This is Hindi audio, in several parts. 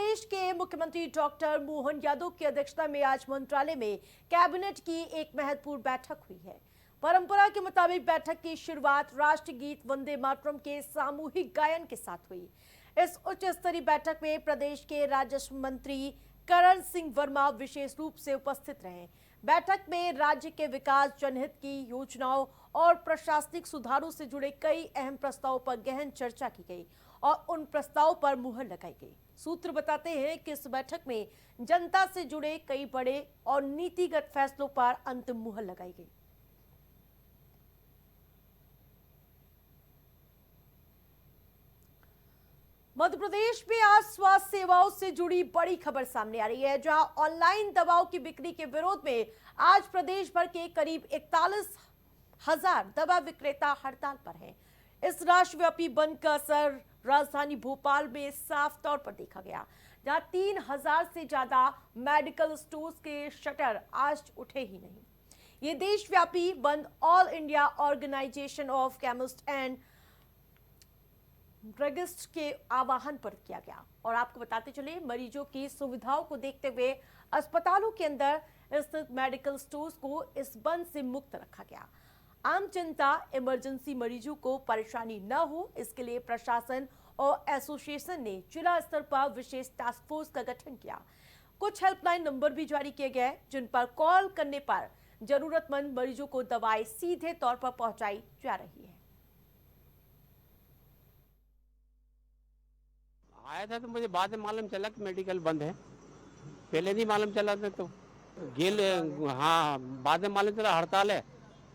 प्रदेश के मुख्यमंत्री डॉक्टर मोहन यादव की अध्यक्षता में आज मंत्रालय में कैबिनेट की एक महत्वपूर्ण बैठक हुई है। परंपरा के मुताबिक बैठक की शुरुआत राष्ट्रगीत वंदे मातरम के सामूहिक गायन के साथ हुई। इस उच्च स्तरीय बैठक में प्रदेश के राजस्व मंत्री करण सिंह वर्मा विशेष रूप से उपस्थित रहे। बैठक में राज्य के विकास, जनहित की योजनाओं और प्रशासनिक सुधारों से जुड़े कई अहम प्रस्तावों पर गहन चर्चा की गई और उन प्रस्तावों पर मुहर लगाई गई। सूत्र बताते हैं कि इस बैठक में जनता से जुड़े कई बड़े और नीतिगत फैसलों पर अंतिम मुहर लगाई गई। मध्य प्रदेश में आज स्वास्थ्य सेवाओं से जुड़ी बड़ी खबर सामने आ रही है, जहां ऑनलाइन दवाओं की बिक्री के विरोध में आज प्रदेश भर के करीब 41,000 दवा विक्रेता हड़ताल पर हैं। इस राष्ट्रव्यापी बंद का असर राजधानी भोपाल में साफ तौर पर देखा गया, जहां 3,000 से ज्यादा मेडिकल स्टोर्स के शटर आज उठे ही नहीं। ये देशव्यापी बंद all India organisation of chemist and druggist के आह्वान पर किया गया। और आपको बताते चले, मरीजों की सुविधाओं को देखते हुए अस्पतालों के अंदर स्थित मेडिकल स्टोर्स को इस बंद से मुक्त रखा गया। आम जनता, इमरजेंसी मरीजों को परेशानी न हो, इसके लिए प्रशासन और एसोसिएशन ने जिला स्तर पर विशेष टास्क फोर्स का गठन किया। कुछ हेल्पलाइन नंबर भी जारी किए गए, जिन पर कॉल करने पर जरूरतमंद मरीजों को दवाएं सीधे तौर पर पहुंचाई जा रही है। आया था तो मुझे बाद में मालूम चला कि मेडिकल बंद है, पहले नहीं मालूम चला था। तो गेल, हाँ, बाद में मालूम चला हड़ताल है।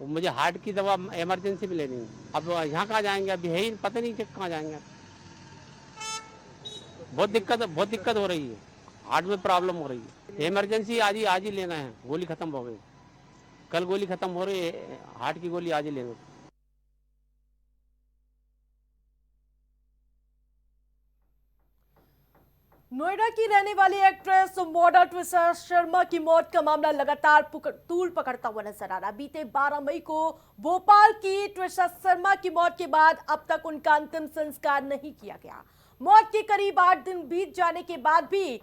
मुझे हार्ट की दवा इमरजेंसी में लेनी है। अब यहाँ कहाँ जाएंगे, अभी है ही पता नहीं कि कहाँ जाएंगे। बहुत दिक्कत हो रही है, हार्ट में प्रॉब्लम हो रही है। इमरजेंसी आज ही लेना है, गोली खत्म हो गई, कल गोली खत्म हो रही है, हार्ट की गोली आज ही लेना। नोएडा की रहने वाली एक्ट्रेस मॉडल ट्विसा शर्मा की मौत का मामला लगातार तूल पकड़ता हुआ नजर आ रहा। बीते 12 मई को भोपाल की ट्विसा शर्मा की मौत के बाद अब तक उनका अंतिम संस्कार नहीं किया गया। मौत के करीब 8 दिन बीत जाने के बाद भी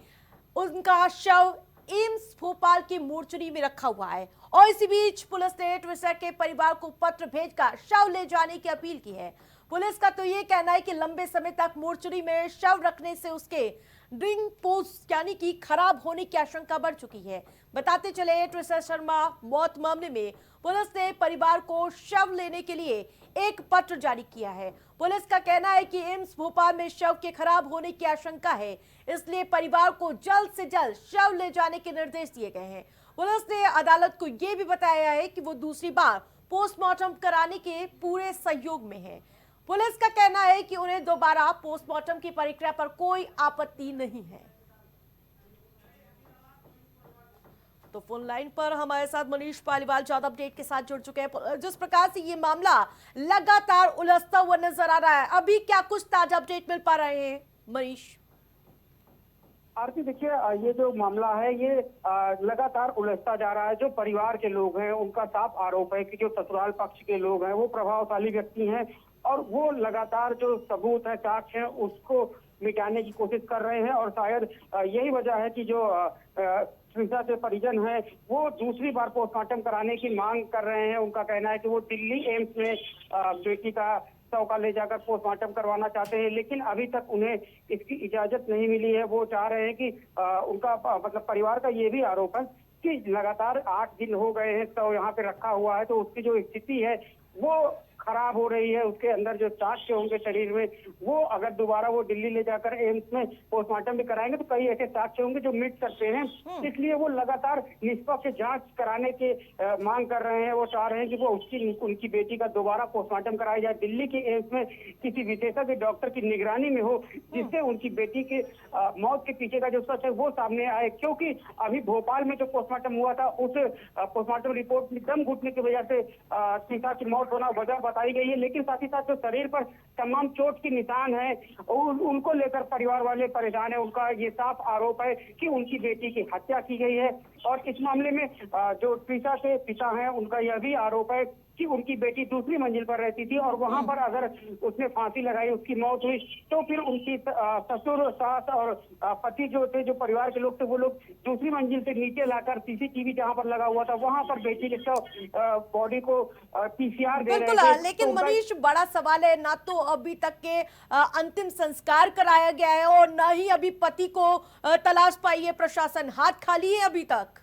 उनका शव एम्स भोपाल की मोर्चरी में रखा हुआ है और इसी बीच पुलिस ने ट्विसा के परिवार को पत्र भेजकर शव ले जाने की अपील की है। पुलिस का तो ये कहना है कि लंबे समय तक मोर्चरी में शव रखने से उसके ड्रिंक पोस्ट यानी कि खराब होने की आशंका बढ़ चुकी है। बताते चले, ट्विसा शर्मा मौत मामले में पुलिस ने परिवार को शव लेने के लिए एक पत्र जारी किया है। पुलिस का कहना है कि एम्स भोपाल में शव के खराब होने की आशंका है, इसलिए परिवार को जल्द से जल्द शव ले जाने के निर्देश दिए गए हैं। पुलिस ने अदालत को यह भी बताया है कि वो दूसरी बार पोस्टमार्टम कराने के पूरे सहयोग में है। पुलिस का कहना है कि उन्हें दोबारा पोस्टमार्टम की प्रक्रिया पर कोई आपत्ति नहीं है। तो फोन लाइन पर हमारे साथ मनीष पालीवाल ज्यादा अपडेट के साथ जुड़ चुके हैं। जिस प्रकार से ये मामला लगातार उलझता हुआ नजर आ रहा है, अभी क्या कुछ ताजा अपडेट मिल पा रहे हैं मनीष? आरती, देखिए, ये जो मामला है ये लगातार उलझता जा रहा है। जो परिवार के लोग हैं उनका साफ आरोप है कि जो ससुराल पक्ष के लोग हैं वो प्रभावशाली व्यक्ति हैं और वो लगातार जो सबूत है, साक्ष्य है, उसको मिटाने की कोशिश कर रहे हैं। और शायद यही वजह है कि जो ट्विसा के परिजन हैं वो दूसरी बार पोस्टमार्टम कराने की मांग कर रहे हैं। उनका कहना है कि वो दिल्ली एम्स में बेटी का शव का ले जाकर पोस्टमार्टम करवाना चाहते हैं, लेकिन अभी तक उन्हें इसकी इजाजत नहीं मिली है। वो चाह रहे हैं कि उनका मतलब परिवार का ये भी आरोप है कि लगातार 8 दिन हो गए हैं शव यहाँ पे रखा हुआ है, तो उसकी जो स्थिति है वो खराब हो रही है। उसके अंदर जो साक्ष्य होंगे शरीर में, वो अगर दोबारा वो दिल्ली ले जाकर एम्स में पोस्टमार्टम भी कराएंगे तो कई ऐसे साक्ष्य होंगे जो मिट सकते हैं। इसलिए वो लगातार निष्पक्ष जांच कराने के मांग कर रहे हैं। वो चाह रहे हैं कि वो उनकी बेटी का दोबारा पोस्टमार्टम कराया जाए, दिल्ली के एम्स में किसी विशेषज्ञ डॉक्टर की निगरानी में हो, जिससे उनकी बेटी के मौत के पीछे का जो सच है वो सामने आए। क्योंकि अभी भोपाल में जो पोस्टमार्टम हुआ था उस पोस्टमार्टम रिपोर्ट में दम घुटने की वजह से सीता की मौत होना वजह बताई गई है, लेकिन साथ ही साथ जो शरीर पर तमाम चोट के निशान है उनको लेकर परिवार वाले परेशान है। उनका ये साफ आरोप है कि उनकी बेटी की हत्या की गई है। और इस मामले में जो ट्विसा के पिता हैं उनका यह भी आरोप है कि उनकी बेटी दूसरी मंजिल पर रहती थी और वहां पर अगर उसने फांसी लगाई, उसकी मौत हुई, तो फिर उनकी ससुर, सास और पति जो थे, जो परिवार के लोग थे, वो लोग दूसरी मंजिल से नीचे लाकर सीसीटीवी जहां पर लगा हुआ था वहां पर बेटी के बॉडी को पीसीआर दे बिल्कुल रहे थे। लेकिन तो मनीष, बड़ा सवाल है, ना तो अभी तक के अंतिम संस्कार कराया गया है और ना ही अभी पति को तलाश पाई है प्रशासन। हाथ खाली है अभी तक।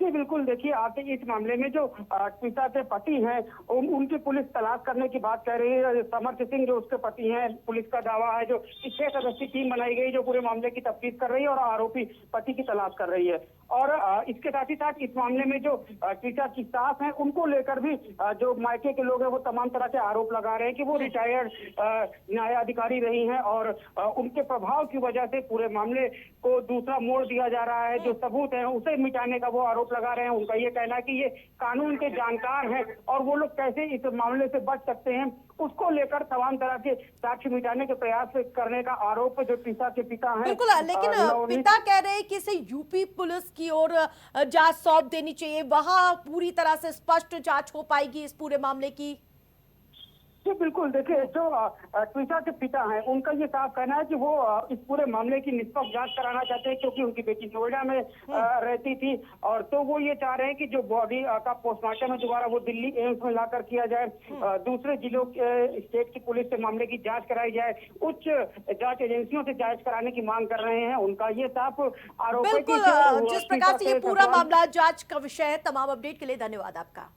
जी बिल्कुल, देखिए आते इस मामले में जो ट्विसा के पति हैं उनकी पुलिस तलाश करने की बात कह रही है। समर्थ सिंह जो उसके पति हैं, पुलिस का दावा है जो 6 सदस्यीय टीम बनाई गई जो पूरे मामले की तफ्तीश कर रही है और आरोपी पति की तलाश कर रही है। और इसके साथ ही साथ इस मामले में जो ट्विसा की सास हैं उनको लेकर भी जो मायके के लोग हैं वो तमाम तरह के आरोप लगा रहे हैं कि वो रिटायर्ड न्याय अधिकारी रही हैं और उनके प्रभाव की वजह से पूरे मामले को दूसरा मोड़ दिया जा रहा है। जो सबूत है उसे मिटाने का वो आरोप लगा रहे हैं। उनका ये कहना है कि ये कानून के जानकार हैं और वो लोग कैसे इस मामले से बच सकते हैं, उसको लेकर तमाम तरह के साक्ष्य मिटाने के प्रयास करने का आरोप जो ट्विसा के पिता हैं। बिल्कुल, लेकिन पिता कह रहे हैं कि इसे यूपी पुलिस की ओर जांच सौंप देनी चाहिए, वहां पूरी तरह से स्पष्ट जांच हो पाएगी इस पूरे मामले की। जी बिल्कुल, देखिए जो ट्विसा के पिता हैं उनका ये साफ कहना है कि वो इस पूरे मामले की निष्पक्ष जांच कराना चाहते हैं क्योंकि उनकी बेटी नोएडा में रहती थी और तो वो ये चाह रहे हैं कि जो बॉडी का पोस्टमार्टम है दोबारा वो दिल्ली एम्स में लाकर किया जाए, दूसरे जिलों के स्टेट की पुलिस से मामले की जांच कराई जाए, उच्च जांच एजेंसियों से जांच कराने की मांग कर रहे हैं। उनका ये साफ आरोप है कि जिस प्रकार से ये पूरा मामला जांच का विषय है। तमाम अपडेट के लिए धन्यवाद आपका।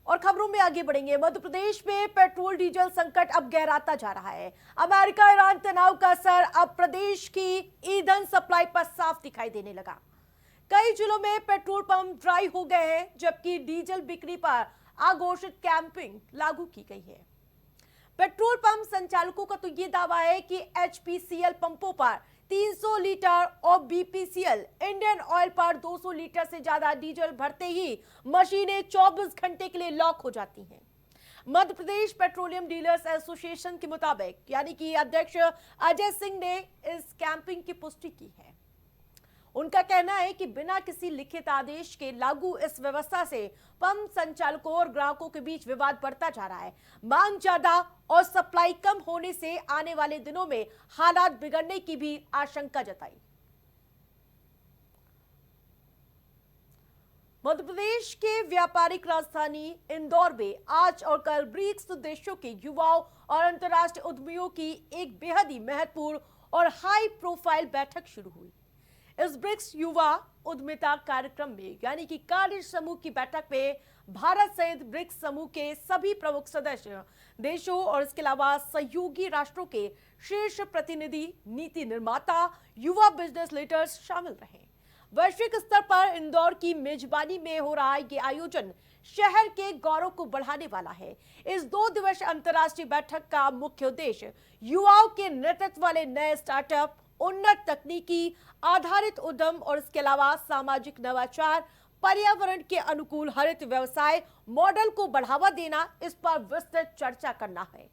और खबरों में आगे बढ़ेंगे। मध्य प्रदेश में पेट्रोल डीजल संकट अब गहराता जा रहा है। अमेरिका ईरान तनाव का असर अब प्रदेश की ईंधन सप्लाई पर साफ दिखाई देने लगा। कई जिलों में पेट्रोल पंप ड्राई हो गए हैं जबकि डीजल बिक्री पर अघोषित कैंपिंग लागू की गई है। पेट्रोल पंप संचालकों का तो ये दावा है कि एचपीसीएल पंपों पर 300 लीटर और बीपीसीएल इंडियन ऑयल पर 200 लीटर से ज्यादा डीजल भरते ही मशीनें 24 घंटे के लिए लॉक हो जाती हैं। Madhya Pradesh petroleum dealers association के मुताबिक यानी कि अध्यक्ष अजय सिंह ने इस कैंपिंग की पुष्टि की है। उनका कहना है कि बिना किसी लिखित आदेश के लागू इस व्यवस्था से पंप संचालकों और ग्राहकों के बीच विवाद बढ़ता जा रहा है। मांग ज्यादा और सप्लाई कम होने से आने वाले दिनों में हालात बिगड़ने की भी आशंका जताई। मध्य प्रदेश के व्यापारिक राजधानी इंदौर में आज और कल ब्रिक्स देशों के युवाओं और अंतर्राष्ट्रीय उद्यमियों की एक बेहद ही महत्वपूर्ण और हाई प्रोफाइल बैठक शुरू हुई। इस ब्रिक्स युवा उद्यमिता कार्यक्रम में यानी कि कार्य समूह की बैठक में भारत सहित ब्रिक्स समूह के सभी प्रमुख सदस्य देशों और इसके अलावा सहयोगी राष्ट्रों के शीर्ष प्रतिनिधि, नीति निर्माता, युवा बिजनेस लीडर्स शामिल रहे। वैश्विक स्तर पर इंदौर की मेजबानी में हो रहा ये आयोजन शहर के गौरव को बढ़ाने वाला है। इस 2 दिवसीय अंतर्राष्ट्रीय बैठक का मुख्य उद्देश्य युवाओं के नेतृत्व वाले नए स्टार्टअप, उन्नत तकनीकी आधारित उद्यम और इसके अलावा सामाजिक नवाचार, पर्यावरण के अनुकूल हरित व्यवसाय मॉडल को बढ़ावा देना, इस पर विस्तृत चर्चा करना है।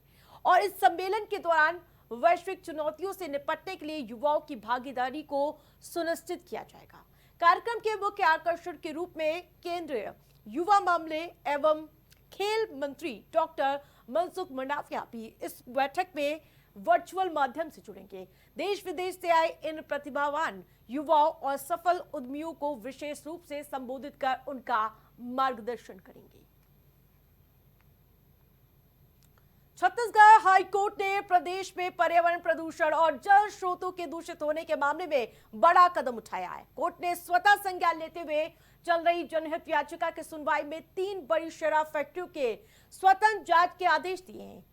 और इस सम्मेलन के दौरान वैश्विक चुनौतियों से निपटने के लिए युवाओं की भागीदारी को सुनिश्चित किया जाएगा। कार्यक्रम के मुख्य आकर्षण के रूप में केंद्रीय युवा मामले एवं खेल मंत्री डॉक्टर मनसुख मंडाविया भी इस बैठक में वर्चुअल माध्यम से जुड़ेंगे। देश विदेश से आए इन प्रतिभावान युवाओं और सफल उद्यमियों को विशेष रूप से संबोधित कर उनका मार्गदर्शन करेंगे। छत्तीसगढ़ हाईकोर्ट ने प्रदेश में पर्यावरण प्रदूषण और जल स्रोतों के दूषित होने के मामले में बड़ा कदम उठाया है। कोर्ट ने स्वतः संज्ञान लेते हुए चल रही जनहित याचिका की सुनवाई में 3 बड़ी शराब फैक्ट्रियों के स्वतंत्र जांच के आदेश दिए हैं।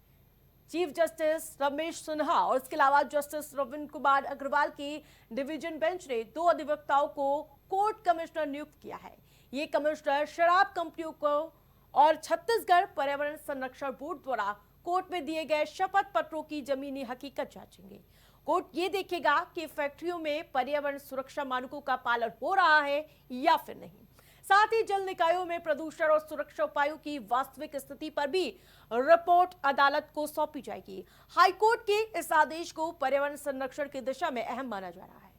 चीफ जस्टिस रमेश सिन्हा और इसके अलावा जस्टिस रविंद्र कुमार अग्रवाल की डिवीजन बेंच ने 2 अधिवक्ताओं को कोर्ट कमिश्नर नियुक्त किया है। ये कमिश्नर शराब कंपनियों को और छत्तीसगढ़ पर्यावरण संरक्षण बोर्ड द्वारा कोर्ट में दिए गए शपथ पत्रों की जमीनी हकीकत जांचेंगे। कोर्ट ये देखेगा कि फैक्ट्रियों में पर्यावरण सुरक्षा मानकों का पालन हो रहा है या फिर नहीं। साथ ही जल निकायों में प्रदूषण और सुरक्षा उपायों की वास्तविक स्थिति पर भी रिपोर्ट अदालत को सौंपी जाएगी। हाईकोर्ट के इस आदेश को पर्यावरण संरक्षण की दिशा में अहम माना जा रहा है।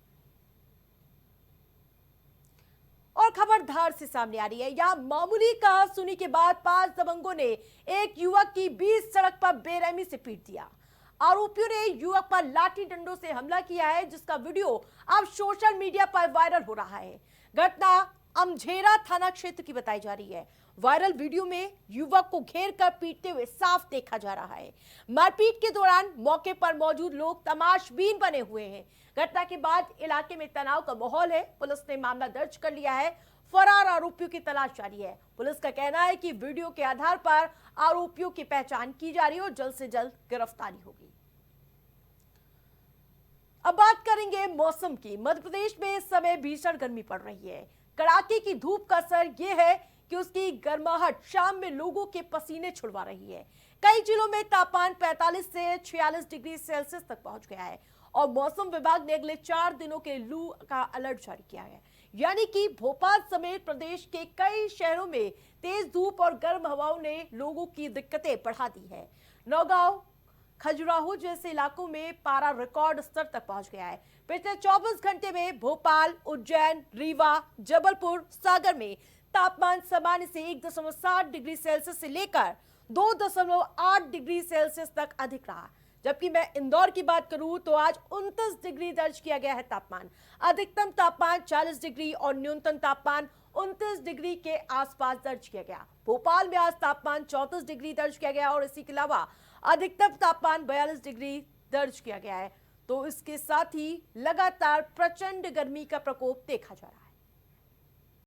और खबर धार से सामने आ रही है। यहाँ मामूली कहासुनी के बाद 5 दबंगों ने एक युवक की बीच सड़क पर बेरहमी से पीट दिया। आरोपियों ने युवक पर लाठी डंडों से हमला किया है, जिसका वीडियो अब सोशल मीडिया पर वायरल हो रहा है। घटना अमझेरा थाना क्षेत्र की बताई जा रही है। वायरल वीडियो में युवक को घेर कर पीटते हुए साफ देखा जा रहा है। मारपीट के दौरान मौके पर मौजूद लोग तमाशबीन बने हुए हैं। घटना के बाद इलाके में तनाव का माहौल है। पुलिस ने मामला दर्ज कर लिया है। फरार आरोपियों की तलाश जारी है। पुलिस का कहना है कि वीडियो के आधार पर आरोपियों की पहचान की जा रही है और जल्द से जल्द गिरफ्तारी होगी। अब बात करेंगे मौसम की। मध्य प्रदेश में इस समय भीषण गर्मी पड़ रही है। कड़ाके की धूप का असर यह है कि उसकी गर्माहट शाम में लोगों के पसीने छुड़वा रही है। कई जिलों में तापमान 45 से 46 डिग्री सेल्सियस तक पहुंच गया है और मौसम विभाग ने अगले 4 दिनों के लू का अलर्ट जारी किया है। यानी कि भोपाल समेत प्रदेश के कई शहरों में तेज धूप और गर्म हवाओं ने लोगों की दिक्कतें बढ़ा दी है। नौगांव, खजुराहो जैसे इलाकों में पारा रिकॉर्ड स्तर तक पहुंच गया है। पिछले 24 घंटे में भोपाल, उज्जैन, रीवा, जबलपुर, सागर में तापमान सामान्य से 1.7 डिग्री सेल्सियस से लेकर 2.8 डिग्री सेल्सियस तक अधिक रहा। जबकि मैं इंदौर की बात करूं तो आज 29 डिग्री दर्ज किया गया है तापमान। अधिकतम तापमान 40 डिग्री और न्यूनतम तापमान 29 डिग्री के आसपास दर्ज किया गया। भोपाल में आज तापमान 34 डिग्री दर्ज किया गया और इसी के अलावा अधिकतम तापमान 42 डिग्री दर्ज किया गया है। तो इसके साथ ही लगातार प्रचंड गर्मी का प्रकोप देखा जा रहा है।